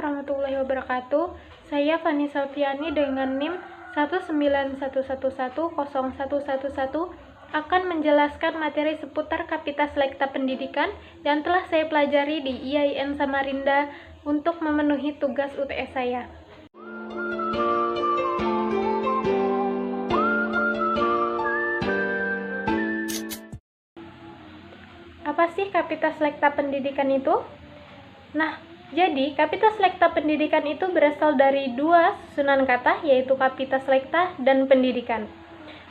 warahmatullahi wabarakatuh. Saya Fani Salviani dengan NIM 191110111 akan menjelaskan materi seputar Kapita Selekta Pendidikan yang telah saya pelajari di IAIN Samarinda untuk memenuhi tugas UTS saya. Apa sih Kapita Selekta Pendidikan itu? Nah, jadi Kapita Selekta Pendidikan itu berasal dari dua susunan kata, yaitu Kapita Selekta dan pendidikan.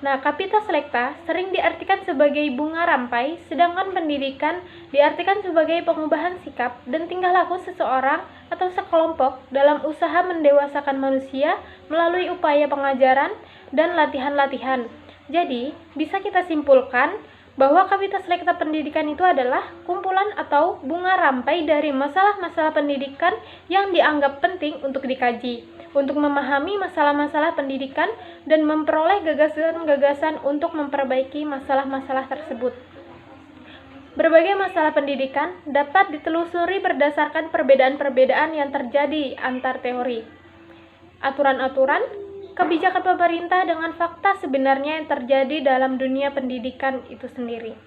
Nah, Kapita Selekta sering diartikan sebagai bunga rampai, sedangkan pendidikan diartikan sebagai pengubahan sikap dan tingkah laku seseorang atau sekelompok dalam usaha mendewasakan manusia melalui upaya pengajaran dan latihan-latihan. Jadi, bisa kita simpulkan bahwa Kapita Selekta Pendidikan itu adalah kumpulan atau bunga rampai dari masalah-masalah pendidikan yang dianggap penting untuk dikaji, untuk memahami masalah-masalah pendidikan dan memperoleh gagasan-gagasan untuk memperbaiki masalah-masalah tersebut. Berbagai masalah pendidikan dapat ditelusuri berdasarkan perbedaan-perbedaan yang terjadi antar teori, aturan-aturan, kebijakan pemerintah dengan fakta sebenarnya yang terjadi dalam dunia pendidikan itu sendiri.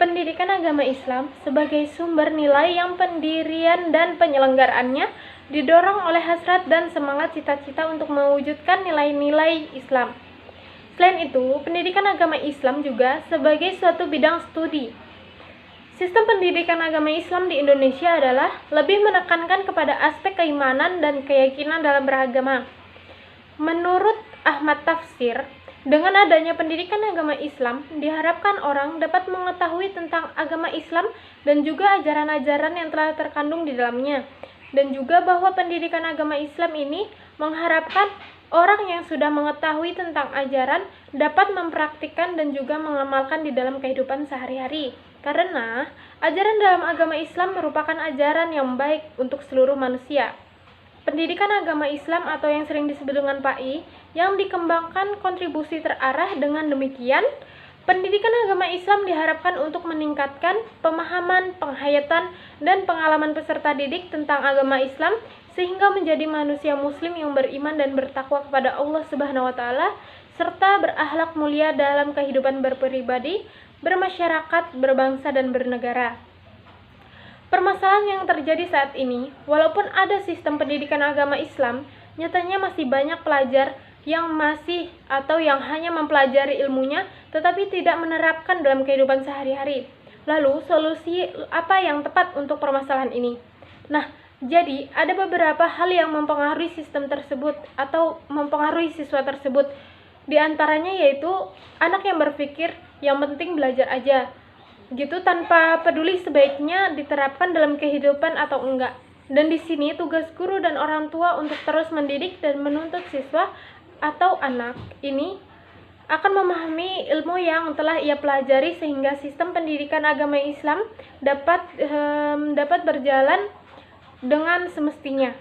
Pendidikan agama Islam sebagai sumber nilai yang pendirian dan penyelenggaraannya didorong oleh hasrat dan semangat cita-cita untuk mewujudkan nilai-nilai Islam. Selain itu, pendidikan agama Islam juga sebagai suatu bidang studi. Sistem pendidikan agama Islam di Indonesia adalah lebih menekankan kepada aspek keimanan dan keyakinan dalam beragama. Menurut Ahmad Tafsir, dengan adanya pendidikan agama Islam, diharapkan orang dapat mengetahui tentang agama Islam dan juga ajaran-ajaran yang telah terkandung di dalamnya. Dan juga bahwa pendidikan agama Islam ini mengharapkan orang yang sudah mengetahui tentang ajaran dapat mempraktikkan dan juga mengamalkan di dalam kehidupan sehari-hari. Karena ajaran dalam agama Islam merupakan ajaran yang baik untuk seluruh manusia. Pendidikan agama Islam atau yang sering disebut dengan PAI yang dikembangkan kontribusi terarah. Dengan demikian, pendidikan agama Islam diharapkan untuk meningkatkan pemahaman, penghayatan, dan pengalaman peserta didik tentang agama Islam sehingga menjadi manusia muslim yang beriman dan bertakwa kepada Allah Subhanahu wa taala serta berakhlak mulia dalam kehidupan berpribadi, bermasyarakat, berbangsa, dan bernegara. Permasalahan yang terjadi saat ini, walaupun ada sistem pendidikan agama Islam, nyatanya masih banyak pelajar yang masih atau yang hanya mempelajari ilmunya tetapi tidak menerapkan dalam kehidupan sehari-hari. Lalu, solusi apa yang tepat untuk permasalahan ini? Nah, jadi ada beberapa hal yang mempengaruhi sistem tersebut atau mempengaruhi siswa tersebut. Di antaranya yaitu anak yang berpikir yang penting belajar aja, gitu tanpa peduli sebaiknya diterapkan dalam kehidupan atau enggak. Dan di sini tugas guru dan orang tua untuk terus mendidik dan menuntut siswa atau anak ini akan memahami ilmu yang telah ia pelajari sehingga sistem pendidikan agama Islam dapat berjalan dengan semestinya.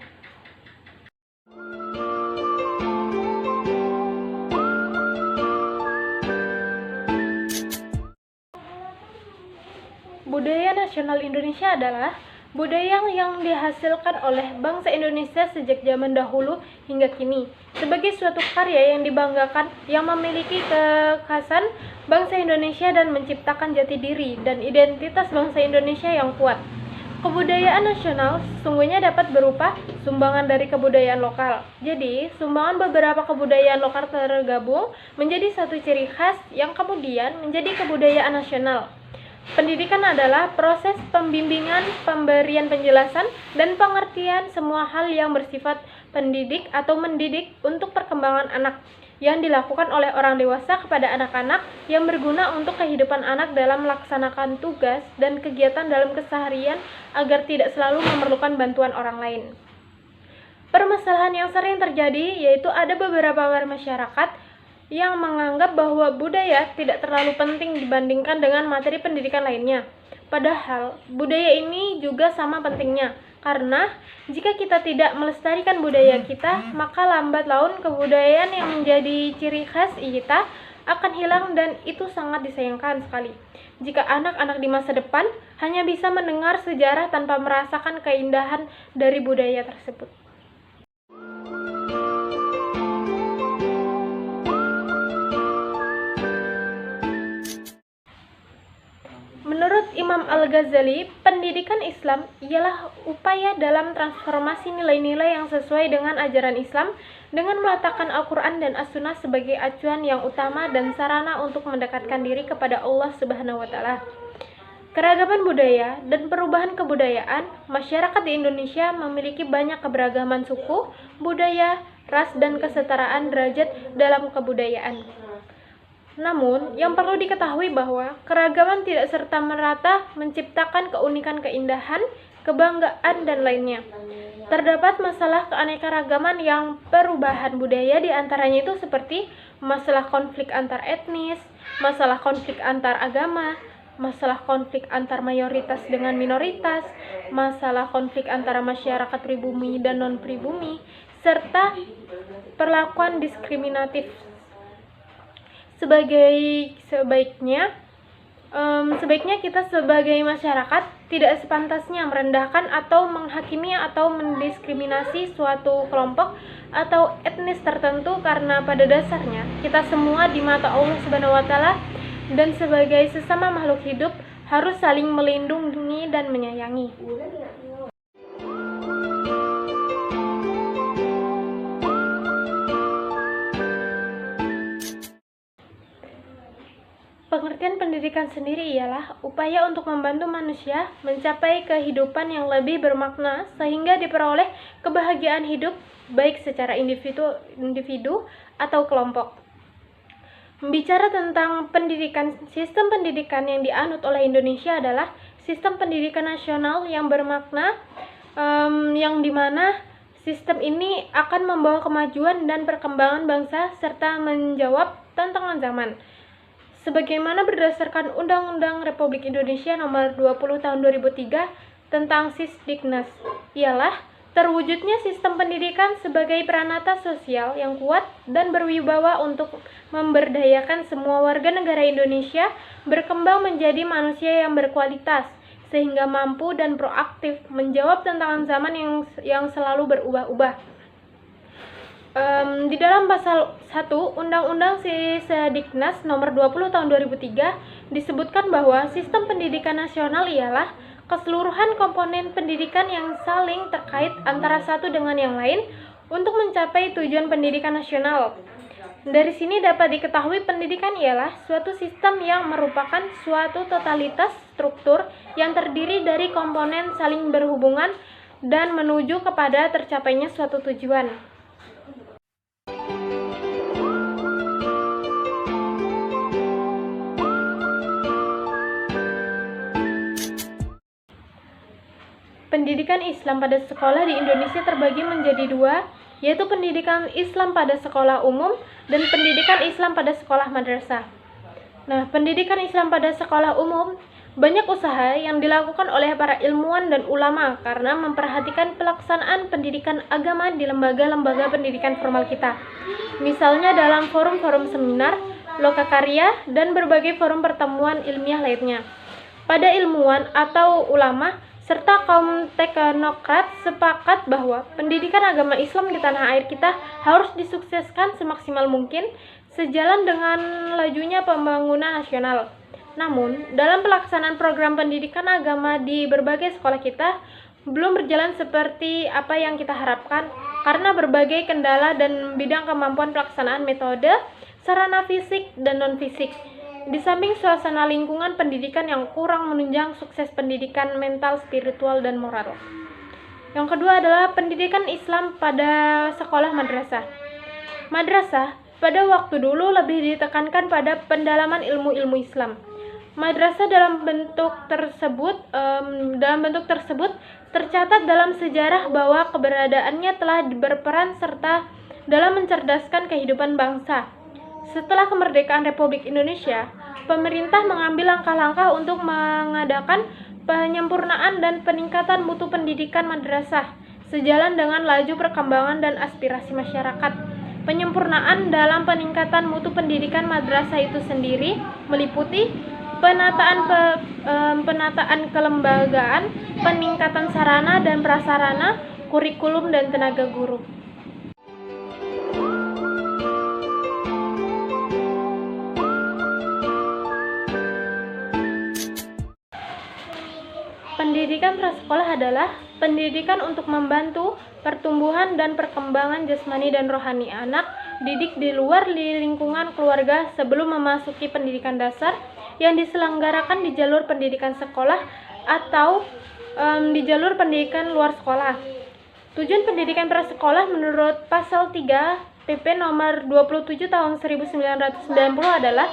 Budaya nasional Indonesia adalah budaya yang dihasilkan oleh bangsa Indonesia sejak zaman dahulu hingga kini sebagai suatu karya yang dibanggakan yang memiliki kekhasan bangsa Indonesia dan menciptakan jati diri dan identitas bangsa Indonesia yang kuat. Kebudayaan nasional sesungguhnya dapat berupa sumbangan dari kebudayaan lokal. Jadi, sumbangan beberapa kebudayaan lokal tergabung menjadi satu ciri khas yang kemudian menjadi kebudayaan nasional. Pendidikan adalah proses pembimbingan, pemberian penjelasan, dan pengertian semua hal yang bersifat pendidik atau mendidik untuk perkembangan anak yang dilakukan oleh orang dewasa kepada anak-anak yang berguna untuk kehidupan anak dalam melaksanakan tugas dan kegiatan dalam keseharian agar tidak selalu memerlukan bantuan orang lain. Permasalahan yang sering terjadi yaitu ada beberapa masyarakat yang menganggap bahwa budaya tidak terlalu penting dibandingkan dengan materi pendidikan lainnya. Padahal, budaya ini juga sama pentingnya, karena jika kita tidak melestarikan budaya kita, maka lambat laun kebudayaan yang menjadi ciri khas kita akan hilang, dan itu sangat disayangkan sekali jika anak-anak di masa depan hanya bisa mendengar sejarah tanpa merasakan keindahan dari budaya tersebut. Menurut Imam Al-Ghazali, pendidikan Islam ialah upaya dalam transformasi nilai-nilai yang sesuai dengan ajaran Islam dengan meletakkan Al-Quran dan As-Sunnah sebagai acuan yang utama dan sarana untuk mendekatkan diri kepada Allah Subhanahu wa Ta'ala. Keragaman budaya dan perubahan kebudayaan, masyarakat di Indonesia memiliki banyak keberagaman suku, budaya, ras, dan kesetaraan derajat dalam kebudayaan. Namun, yang perlu diketahui bahwa keragaman tidak serta-merta menciptakan keunikan, keindahan, kebanggaan, dan lainnya. Terdapat masalah keanekaragaman yang perubahan budaya di antaranya itu seperti masalah konflik antar etnis, masalah konflik antar agama, masalah konflik antar mayoritas dengan minoritas, masalah konflik antara masyarakat pribumi dan non-pribumi, serta perlakuan diskriminatif. Sebaiknya kita sebagai masyarakat tidak sepantasnya merendahkan atau menghakimi atau mendiskriminasi suatu kelompok atau etnis tertentu, karena pada dasarnya kita semua di mata Allah Subhanahu wa Ta'ala dan sebagai sesama makhluk hidup harus saling melindungi dan menyayangi. Pengertian pendidikan sendiri ialah upaya untuk membantu manusia mencapai kehidupan yang lebih bermakna sehingga diperoleh kebahagiaan hidup baik secara individu atau kelompok. Bicara tentang pendidikan, sistem pendidikan yang dianut oleh Indonesia adalah sistem pendidikan nasional yang bermakna, yang dimana sistem ini akan membawa kemajuan dan perkembangan bangsa serta menjawab tantangan zaman. Sebagaimana berdasarkan Undang-Undang Republik Indonesia Nomor 20 Tahun 2003 tentang Sisdiknas, ialah terwujudnya sistem pendidikan sebagai peranata sosial yang kuat dan berwibawa untuk memberdayakan semua warga negara Indonesia berkembang menjadi manusia yang berkualitas, sehingga mampu dan proaktif menjawab tantangan zaman yang selalu berubah-ubah. Di dalam pasal 1 Undang-Undang Sisdiknas Nomor 20 Tahun 2003 disebutkan bahwa sistem pendidikan nasional ialah keseluruhan komponen pendidikan yang saling terkait antara satu dengan yang lain untuk mencapai tujuan pendidikan nasional. Dari sini dapat diketahui pendidikan ialah suatu sistem yang merupakan suatu totalitas struktur yang terdiri dari komponen saling berhubungan dan menuju kepada tercapainya suatu tujuan. Pendidikan Islam pada sekolah di Indonesia terbagi menjadi dua, yaitu pendidikan Islam pada sekolah umum dan pendidikan Islam pada sekolah madrasah. Nah, pendidikan Islam pada sekolah umum, banyak usaha yang dilakukan oleh para ilmuwan dan ulama karena memperhatikan pelaksanaan pendidikan agama di lembaga-lembaga pendidikan formal kita. Misalnya dalam forum-forum seminar, lokakarya, dan berbagai forum pertemuan ilmiah lainnya. Pada ilmuwan atau ulama serta kaum teknokrat sepakat bahwa pendidikan agama Islam di tanah air kita harus disukseskan semaksimal mungkin sejalan dengan lajunya pembangunan nasional. Namun, dalam pelaksanaan program pendidikan agama di berbagai sekolah kita belum berjalan seperti apa yang kita harapkan karena berbagai kendala dan bidang kemampuan pelaksanaan metode, sarana fisik dan non-fisik. Di samping suasana lingkungan pendidikan yang kurang menunjang sukses pendidikan mental, spiritual, dan moral. Yang kedua adalah pendidikan Islam pada sekolah madrasah. Madrasah pada waktu dulu lebih ditekankan pada pendalaman ilmu-ilmu Islam. Madrasah dalam bentuk tersebut tercatat dalam sejarah bahwa keberadaannya telah berperan serta dalam mencerdaskan kehidupan bangsa. Setelah kemerdekaan Republik Indonesia, pemerintah mengambil langkah-langkah untuk mengadakan penyempurnaan dan peningkatan mutu pendidikan madrasah, sejalan dengan laju perkembangan dan aspirasi masyarakat. Penyempurnaan dalam peningkatan mutu pendidikan madrasah itu sendiri meliputi penataan kelembagaan, peningkatan sarana dan prasarana, kurikulum dan tenaga guru. Pendidikan prasekolah adalah pendidikan untuk membantu pertumbuhan dan perkembangan jasmani dan rohani anak didik di luar lingkungan keluarga sebelum memasuki pendidikan dasar yang diselenggarakan di jalur pendidikan sekolah atau di jalur pendidikan luar sekolah. Tujuan pendidikan prasekolah menurut pasal 3 PP nomor 27 tahun 1990 adalah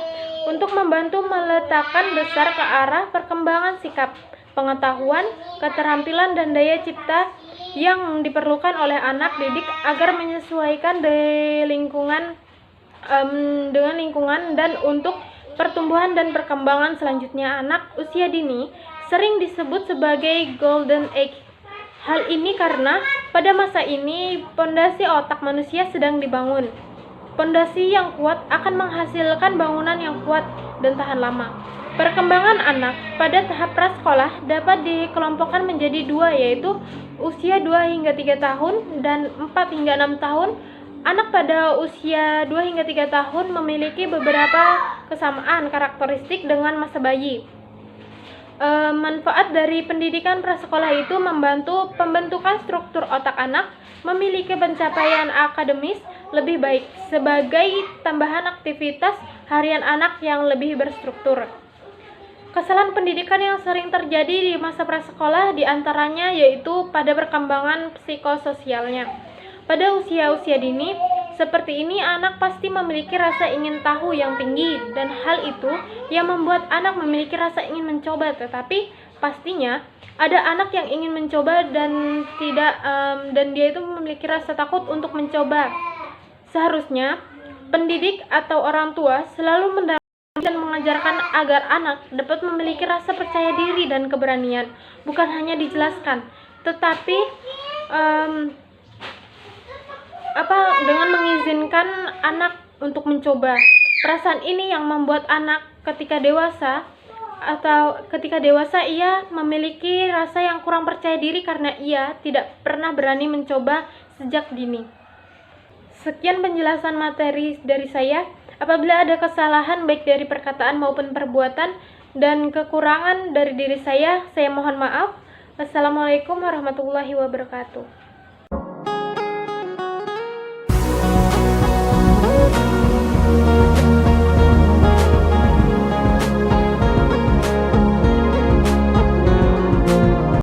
untuk membantu meletakkan dasar ke arah perkembangan sikap, pengetahuan, keterampilan, dan daya cipta yang diperlukan oleh anak didik agar menyesuaikan dengan lingkungan dan untuk pertumbuhan dan perkembangan selanjutnya. Anak usia dini sering disebut sebagai golden age. Hal ini karena pada masa ini pondasi otak manusia sedang dibangun. Pondasi yang kuat akan menghasilkan bangunan yang kuat dan tahan lama. Perkembangan anak pada tahap prasekolah dapat dikelompokkan menjadi dua, yaitu usia 2 hingga 3 tahun dan 4 hingga 6 tahun. Anak pada usia 2 hingga 3 tahun memiliki beberapa kesamaan karakteristik dengan masa bayi. Manfaat dari pendidikan prasekolah itu membantu pembentukan struktur otak anak, memiliki pencapaian akademis lebih baik sebagai tambahan aktivitas harian anak yang lebih berstruktur. Kesalahan pendidikan yang sering terjadi di masa prasekolah diantaranya yaitu pada perkembangan psikososialnya. Pada usia-usia dini seperti ini, anak pasti memiliki rasa ingin tahu yang tinggi, dan hal itu yang membuat anak memiliki rasa ingin mencoba. Tetapi pastinya ada anak yang ingin mencoba dan dia itu memiliki rasa takut untuk mencoba. Seharusnya pendidik atau orang tua selalu mendampingi dan mengajarkan agar anak dapat memiliki rasa percaya diri dan keberanian, bukan hanya dijelaskan, tetapi dengan mengizinkan anak untuk mencoba. Perasaan ini yang membuat anak ketika dewasa ia memiliki rasa yang kurang percaya diri karena ia tidak pernah berani mencoba sejak dini. Sekian penjelasan materi dari saya. Apabila ada kesalahan baik dari perkataan maupun perbuatan dan kekurangan dari diri saya mohon maaf. Wassalamualaikum warahmatullahi wabarakatuh.